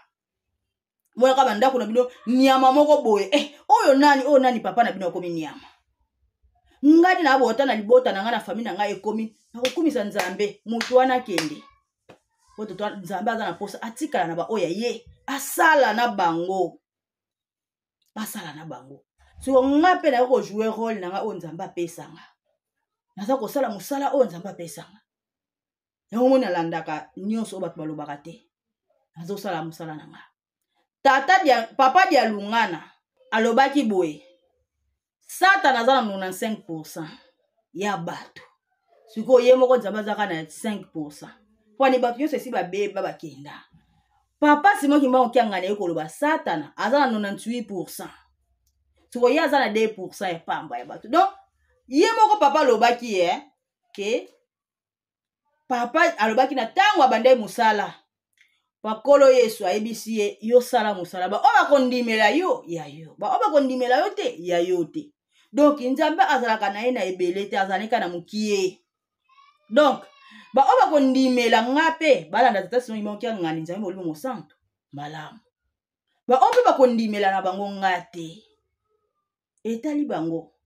monaka bandako na bino nyama moko boye oyo nani papa na bino akomi nyama ngadi na bota na libota na nga na famille na nga ekomi nakokumisa nzambe mutu wana kende poto nzambe aza na posa atikala na ba oya ye asala na bango so nga pe na ko jouer rôle na nga o nzambe apesanga naza kosala musala o nzambe apesanga yango moni alandaka nyonso o bato balobaka te nazo sala musala na nga papa dia lungana alobaki boye Satan aza na 95% ya bato siko ye moko nzambe azaka na 5% pwani bato nyonso esi babeba bakenda papa simo kimba okianga na ekoloba Satan aza na 98%. Siko ye aza na 2% ya pamba ya bato. Donc ye moko papa alobaki ke papa alobaki na tango abandai musala. Pakolo Yesu ayebisi ye yo sala musala ba o bakondimela yo ya yo. Ba o bakondimela yo te ya yo te. Donc nzambe azalaka na ye na ebele te azanika na mukie. Donc ba o bakondimela ngape balanda tata sino imonki ngani nzambe molimo mosanto malamu. Ba o pe bakondimela na bango ngate. Etali bango.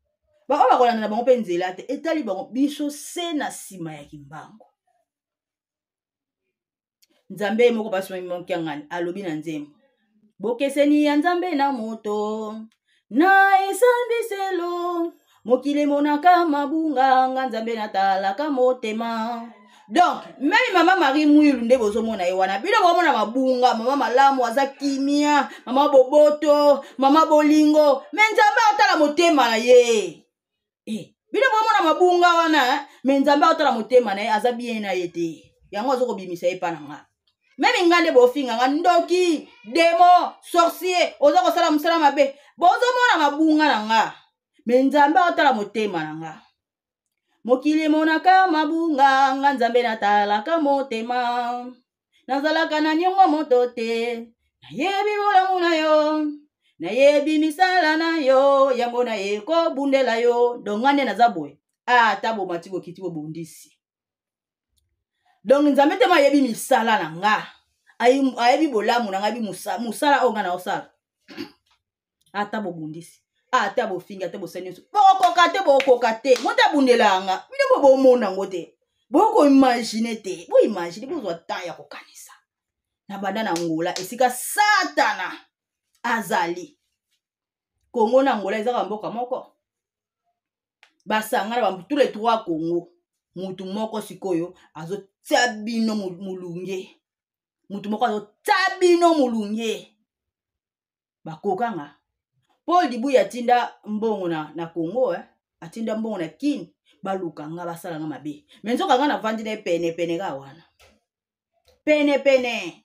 Ba o bakolanda na bango pe nzela te etali bango biso se na sima ya kimbango. Nzambe moko basimo imonki ngani alobi na nzembo. Bokeseni ya nzambe na moto na esambiselo mokile monaka mabunga nga nzambe natalaka motema. Donc même maman Marie Mwilu nde bozomona ye wana bino bomona mabunga mama malamu aza kimia mama boboto mama bolingo mais nzambe atala motema na ye bino bomona mabunga wana mais nzambe atala motema na ye aza bien na ye te yango azoko bimisa ye pa na nga. Même ngande bofinga nga ndoki demo sorcier oza kosala musala mabe bozomona mabunga na nga mais nzambe atala motema na nga. Mokili monaka mabunga nga nzambe natalaka motema nazalaka na nyongo moto te nayebi bolamu na yo nayebi misala na yo yango na ye ko bundela yo dongane na zaboye ata bomati bokiti bobundisi. Donc nzambe te mayebi misala na nga ayebi bolamu na nga bi musala onga na osala ata bobundisi ata bofinga te bosenyeso bokoka te mota bundelanga bino bomona ngote boko imagine te bo imagine bozwa ta ya kokanisa na banda na ngola esika Satana azali Kongo na ngola ezaka mboka moko basanga na tous les trois Congo mutu moko sikoyo azo tabino mulunge mutu moko azo tabino mulunge bakokanga Paul Dibuya atinda mbongo na Congo atinda mbongo na Kini baluka nga basala nga mabe menzoka nga na vandi na pene ga wana pene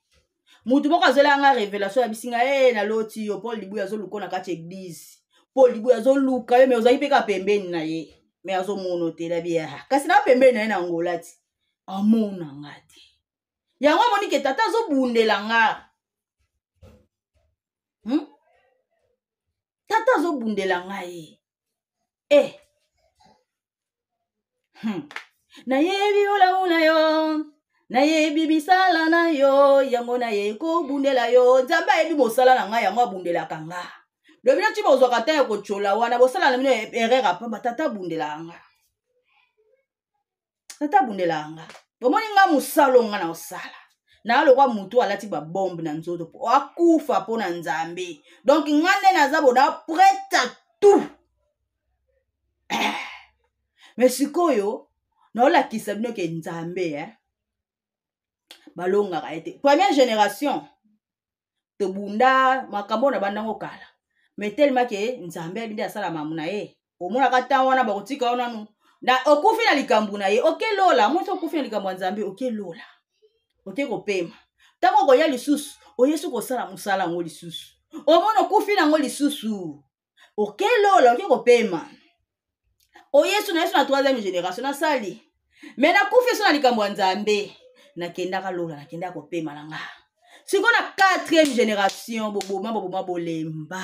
mutu moko azola nga révélation ya bisinga na loti yo Paul Dibuya azoluka na kati église Paul Dibuya azoluka yo mais ozali peka pembeni na ye mais azomono te la bia kasi na pembeni na ye na ngolati amona ngati yango monike tata azobundela nga tata zo bundela ngai na yebi olamu na yo na yebi bisala na yo yango na ye ko bundela yo nzambe yebi mosala na ngai yango abundelaka nga lobina ti bozwaka ta ya kochola wana bosala na bino erreur apamba tata bundela nga bomoni nga musalo nga na osala na lokwa mutu alati ba bombe na nzoto po akufa po na nzambe donc ngande na zabo na prête à tout mais sikoyo na olakisa bino ke nzambe balongaka ete première génération tobunda makambo na bandango kala mais tellement ke nzambe abindi asala mamu na ye omonaka ntango wana bakotika wana nu na okufi na likambo na ye okelola moto okufi na likambo ya nzambe okelola oke kopema ntango okoya lisusu oyesu kosala mosala yango lisusu omona okufi nango lisusu okelola oke kopema oyesu na yesu na troisième génération nasali mais nakufi so na likambo ya nzambe nakendaka lola nakendaka kopema na nga sikoyo na quatrième génération boboma bolemba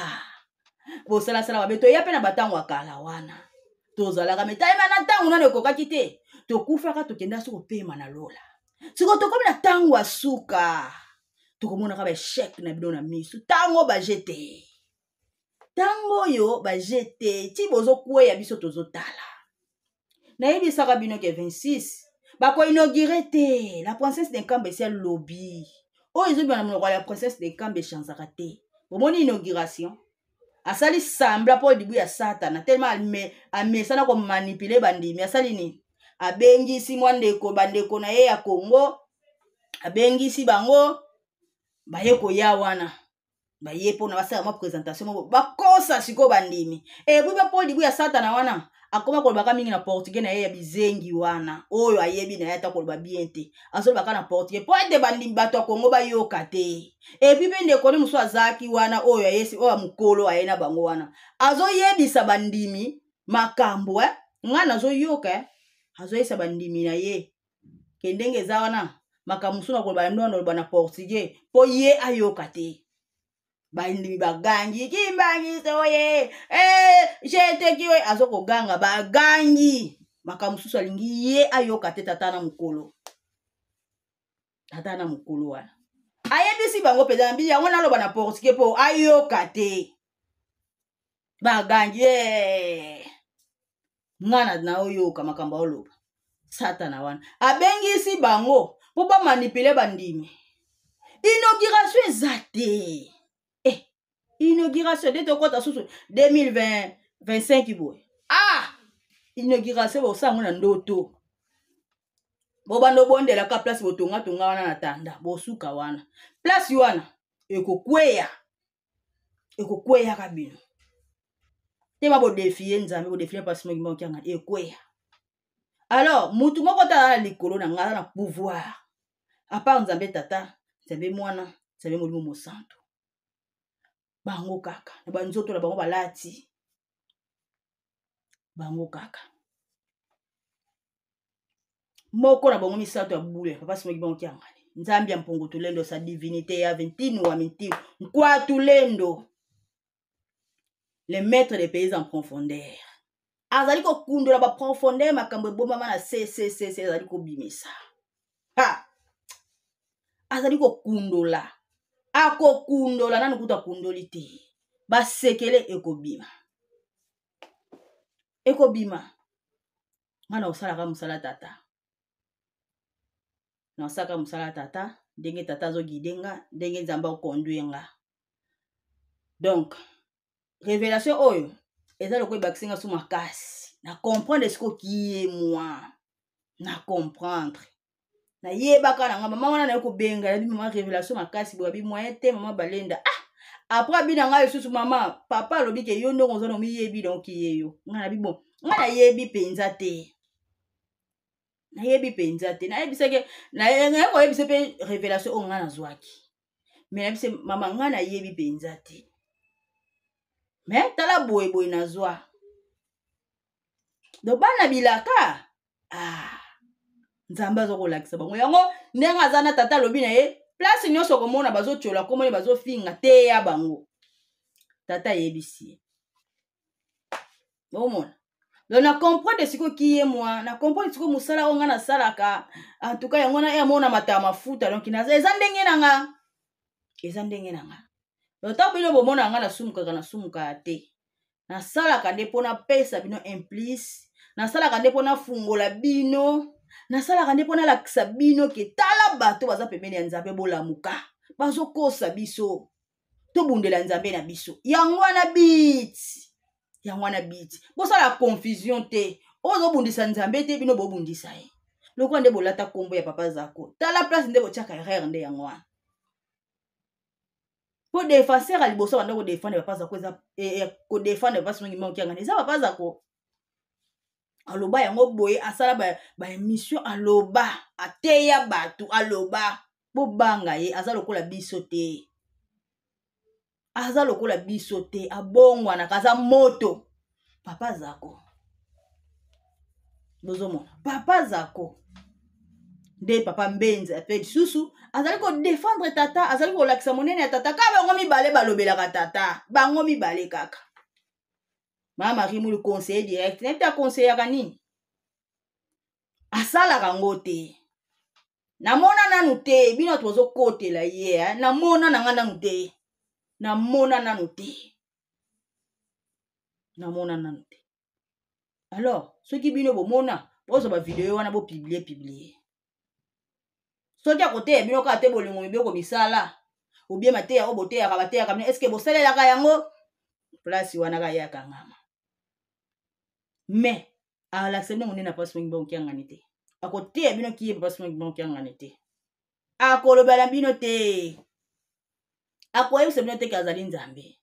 bosalasala babe toya mpe na batango ya kala wana tozalaka metayema na ntango nano ekokaki te tokufaka tokenda so kopema na lola sikoyo tokomi na ntango ya suka tokomonaka baesheke na bino na miso ntango bajete ntango oyo bajete ti bozokweya biso tozotala nayebisaka bino ke 26 bakoinaugure te la princesse de Nkambe esi alobi oyo ezobima na monoko ya princesse de Nkambe echanzaka te omoni inauguration asali sambla mpo libu ya satana tellement amesana komanipule bandimi asali nini abengisi mwandeko bandeko na ye ya Congo abengisi bango baye koya wana baye mpona basala mwa présentation mo bakosa sikoyo bandimi ebwi mpo libu ya satana wana akoma kolobaka mingi na portugais na ye ya bizengi wana oyo ayebi na ye ata koloba bien te azolobaka na portugais mpo ete bandimi bato ya Kongo bayoka te epi mpe ndeko ni mosusu azalaki wana oyo ayesi oyo mokolo aye na bango wana azoyebisa bandimi makambo nga nazoyoka azoyebisa bandimi na ye ke ndenge eza wana makambo mosusu na koloba ndono aloba na portugais mpo ye ayoka te bandimi bagangi kimbangisi oye jeteki oye azokoganga bagangi makambo mosusu alingi ye ayoka te tata na mokolo wana ayebisi bango mpenza na mbili yango naloba na portugais mpo ayoka te bagangi ngana na oyoka makambo oloba satana wana abengisi bango mpo bamanipule bandimi inauguration eza te inauguration de tokota susu 2025 boye inauguration bosango na ndoto bobanda obondelaka place botongatonga wana na tanda bosuka wana place wana ekokweyaka bino tema bodefie nzambe bodefie pasi moki mokianga ekweya alors mutu moko tala likolo na ngala na pouvoir à part nzambe tata nzambe mwana nzambe molimo mosantu bango kaka na banzoto na bango balati bango kaka moko na bango misato ya bule papa simoki bango kiangani nzambi ya mpongo tulendo sa divinité ya ventino wa mintino nkwa tulendo le maître des pays en profondeur azali ko kundola ba profondeur makambo eboma mana cc azali ko bimisa azali ko kundola akokundola nanu kuta kundoli te basekele ekobima ngana osalaka musala tata na osaka musala tata ndenge tata azogidenga ndenge nzambe okonduenga donc révélation oyo eza lokola bakisinga su makasi na comprendre ce qui est moi na comprendre na yebaka na nga mama wana na kobenga na bi mama révélation makasi bobi moyen te mama balenda après bi na nga yesusu mama papa lobi ke yo ndongo zono mi yebi donc yeyo nga na bi bon nga na yebi penza te na yebisa ke na ko yebisa pe révélation o nga na zwaki mais na bise mama nga na yebi penza te mais tala boy na zwa do bana bilaka nzambe azokolakisa bango yango ndenge aza na tata lobi na ye place nyonso komona bazotiola komoni bazofinga te ya bango tata yebisi bomona donc na comprendre siko ki ye moi na comprendre siko musala onga na salaka en tout cas yango na ya mona mata mafuta donc eza ndenge nanga donc ta bino bomona nga na sumuka te na salaka nde pona pesa bino implice na salaka nde pona fungola bino na salaka nde pona lakisa bino ke tala bato baza pembeni ya nzambe bolamuka bazokosa biso tobundela nzambe na biso yango wana biti bosala confusion te ozo bundisa nzambe te bino bo bundisa ye lokwa nde bolata kombo ya papa zako tala place nde botiaka erreur nde yango wana po défenseur a liboso banda kodéfendre papa zako eza kodéfendre papa songi ma okianga eza papa zako aloba yango boye asala ba émission aloba ateya batu aloba bobanga ye aza lokola biso te abongwana kaza moto papa zako bozomona papa zako nde papa mbenza pe susu azali ko défendre tata azali ko lakisa monene ya tata ka bango mibale balobelaka tata bango mibale kaka mama Marie Moulu conseiller direct neta conseiller nini asalaka ngo te namona nanu te bino tozo kotela ye namona nanga nanu te namona nanu te alors soki bino bomona bozo ba video wana bo publier soki akote bino ka te bolingo mibeko misala ou bien mateya obote ya kabate ya kamne est-ce que bosalela ka yango place wana ka ya kangama mais ala sene ngone na passe mingi bon kyangani te akote bino ki passe mingi bon kyangani te akolobela bino te akoyebisa bino te kazali nzambe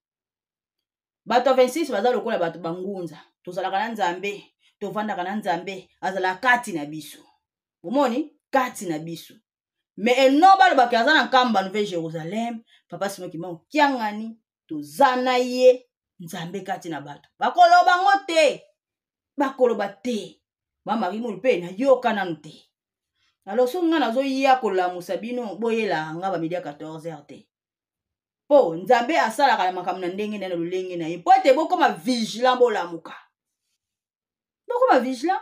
bato 26 baza lokola bato bangunza tozalaka na nzambe tovandaka na nzambe azala kati na biso omoni kati na biso mais eno balobaka aza na nkamba Nouvelle Jérusalem papa simoki ma okiangani tozana ye nzambe kati na bato bakoloba ngo te bakoloba te mama Marie Moulu pe na yoka nanu te alors so nga nazoya kolamusa bino boyela nga ba midi 14h te po nzambe asalaka na makambo na ndenge na lolenge na ye po te bokoma vigilant bolamuka bokoma vigilant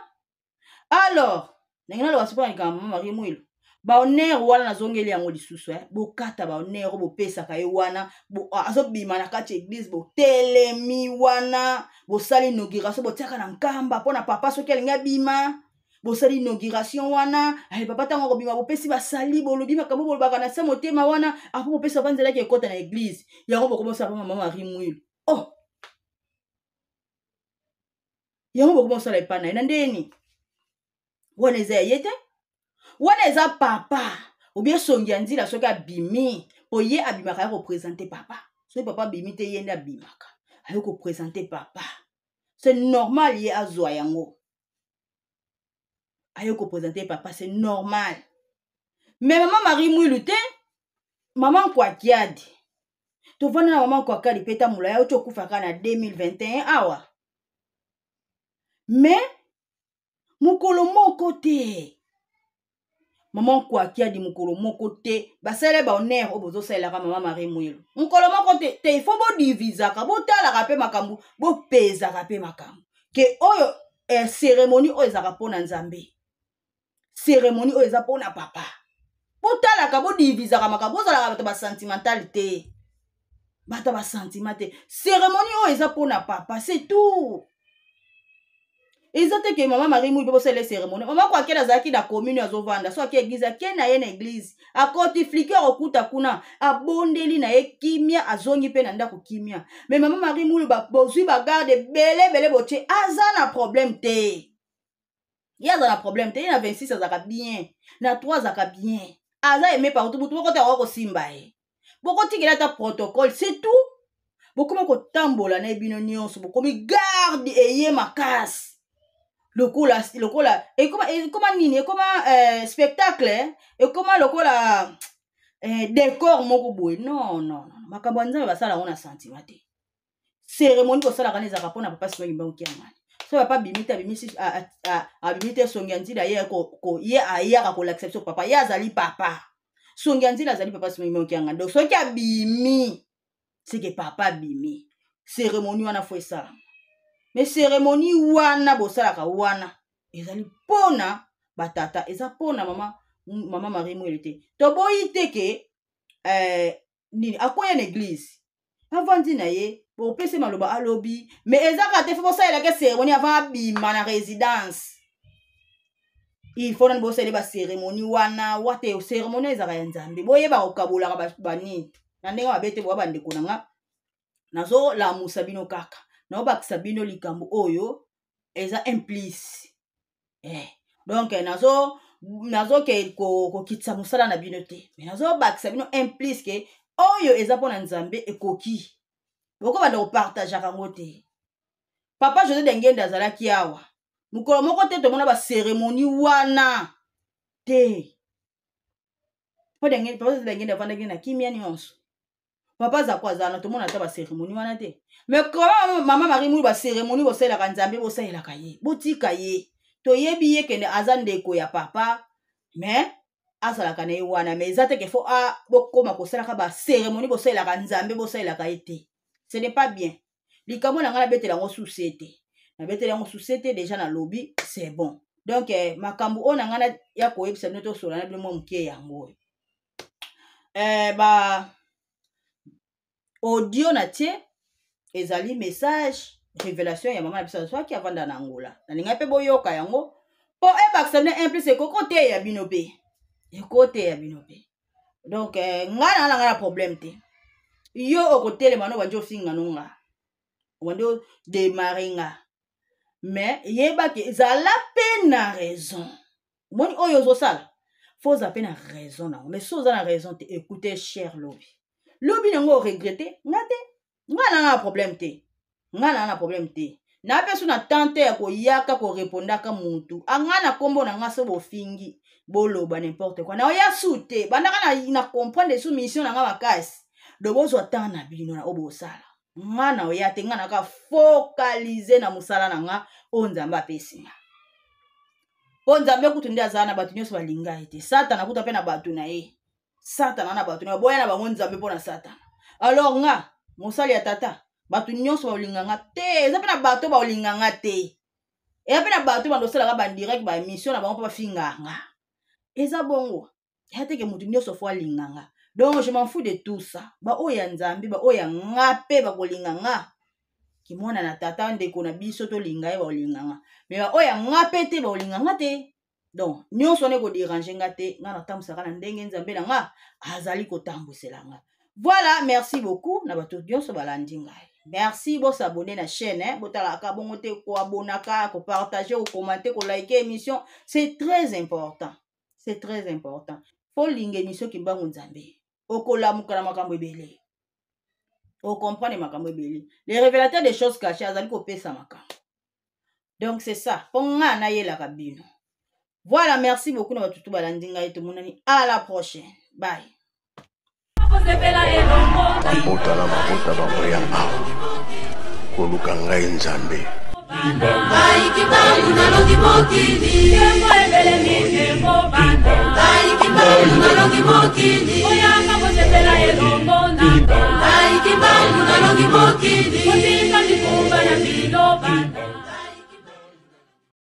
alors ndenge na loba ni kama mama Marie Moulu ba honneur wana nazongeli yango lisusu bokata ba honneur bopesaka ye wana azobima na kati église botelemi wana bosali inauguration botiaka na nkamba pona papa soki alinga bima bosali inauguration wana papa tango kobima bopesi basali bolobi makambo bolobaka na se motema wana apo bopesa banzela ki ekota na église yango bokomosa pa mama Marie Moulu yango bokomosala epana ye na ndeni wana eza ye te wana eza papa ou bien songi nzila soki abimi po ye abimaka ya représenter papa soki papa abimi te ye nde abimaka ayo ko présenter papa c'est normal ye azwa yango ayo ko présenter papa c'est normal mais maman Marie Moulu te maman kwa kiadi to vana na maman kwa kali peta mula ya to kufaka na 2021 awa mais mukolo moko te maman kwa kiadi mukolo moko te basale ba honneur obozo sala ka maman Marie Moulu mukolo moko te il faut bo divisaka bo tala ka pe makambu bo pesa ka pe makambu ke oyo cérémonie oyo ezaka pona nzambe cérémonie oyo eza pona papa bo tala ka bo divisaka makambu bo zala ka ba sentimentalité bata ba sentiment te cérémonie oyo eza pona papa c'est tout. Ezate que maman Marie Moulu bose les cérémonies maman kwa kela zaki na commune azovanda so ki église akena ye na église akoti fliqueur okuta kuna abondeli na ye kimia azongi pe na ndako kimia mais maman Marie Moulu ba bozui ba garde belé boche aza na problème te ya za na problème te na 26 azaka bien na 3 azaka bien aza aimé partout butu boko ta ko simba e boko tikela ta protocole c'est tout boko ko tambola na bino nyonso boko mi garde eye makasi lokola et comment nini et comment spectacle et comment lokola décor moko boy non makambo nzambe basala ona sentiment te cérémonie ko sala kaneza kapona papa songi banki amani so papa bimita bimisi bimita songi nzila ye ko ye aya ko l'acception papa ye azali papa songi nzila azali papa songi banki amani donc so ki abimi c'est que papa bimi cérémonie wana fo ça. Mais cérémonie wana bosalaka wana ezali pona batata eza pona mama Marie Moulu te to boyi te ke nini akoya na église avandi na ye bo pese maloba alobi mais ezaka te fo bosalela ke cérémonie avant bima na résidence il faut na bosala ba cérémonie wana wate cérémonie ezaka ya nzambe boye ba okabola ba nini na ndenge babete bo bande konanga nazo la musa bino kaka na bakisa bino likambo oyo eza implice Donc nazo ke ko kitsa musala na bino te mais nazo bakisa bino implique ke oyo eza pona nzambe ekoki boko banda ko partager kango te. Papa José Dengenda azalaki awa mukolo moko te tomona ba cérémonie wana te. Papa José Dengenda vandaki na kimia nyonso. Papa za kwa zana tomona ta ba cérémonie wana te. Mais comment maman Marie Mouli ba cérémonie bo sela ka nzambe bo sela ka ye. Botika ye. To yebi ye kende azande ko ya papa. Mais asala ka ne wana mais ezate ke fo bokoma ko sela ka ba cérémonie bo sela ka nzambe bo sela ka ete. Ce n'est pas bien. Likamo na ngala betela ngo société. Na betela ngo société déjà na lobby, c'est bon. Donc makambu ona ngana ya ko yebisa noto sola na bimo mke yango. Audio na tie ezali message révélation ya maman na bisa so ki avanda na Angola. Na linga pe boyoka yango po baksamne implice kokote ya binope. Ekote ya binope. Donc ngana na ngana problème te. Yo okotele mano banjo finga nonga. Wando démarrer nga. Mais yeba ke zala pe na raison. Moni oyo zo sala. Faut zapper na raison na. Mais so za na raison te écoutez cher lobby. Lobby nango regretter ngate. Ngana na problème te. Ngana na problème te. Na pesu na tante ya ko yaka ko répondaka muntu. Angana kombo na ngaso bo fingi. Boloba n'importe quoi. Na oya soute. Bandaka na comprendre sous mission na nga makasi. Dobozo atana bino na obo sala. Ngana oya te ngana ka focaliser na musala na nga onzamba pesi nga. Onzambe kutundia zana batu nyoso balinga ete. Satana kuta pe na batu na ye. Satana na batu na boya na bango nzambe pona Satana. Alors nga musali ya tata batu nyoso balinga nga te. Eza pe na batu ba olinga nga te. Eza pe na batu ba ndosala ka ba direct ba émission na bango pa finga nga. Eza bongo. Ya te ke mutu nyoso fo alinga nga. Donc je m'en fous de tout ça. Ba oya nzambi ba oya ngape ba kolinga nga. Ki mwana na tata ndeko na biso to linga ye ba olinga nga. Mais ba oya ngape te ba olinga nga te. Donc nyonso ne ko déranger nga te nga na tambusaka na ndenge nzambe na nga azali ko tambusela nga. Voilà, merci beaucoup na bato nyonso balandi ngai. Merci bo s'abonner na chaîne botalaka bongo te ko abonaka ko partager ko commenter ko liker émission, c'est très important. C'est très important. Faut linga émission ki mbangu nzambe. Okolamuka na makambo ebele. O comprendre makambo ebele. Les révélateurs des choses cachées azali ko pesa makambo. Donc c'est ça. Ponga na yela kabino. Voilà, merci beaucoup na batutu balandi ngai to monani à la prochaine. Bye. Mabota bangoya awa koluka ngai nzambe Kibangu na longi mokili Kibangu na longi mokili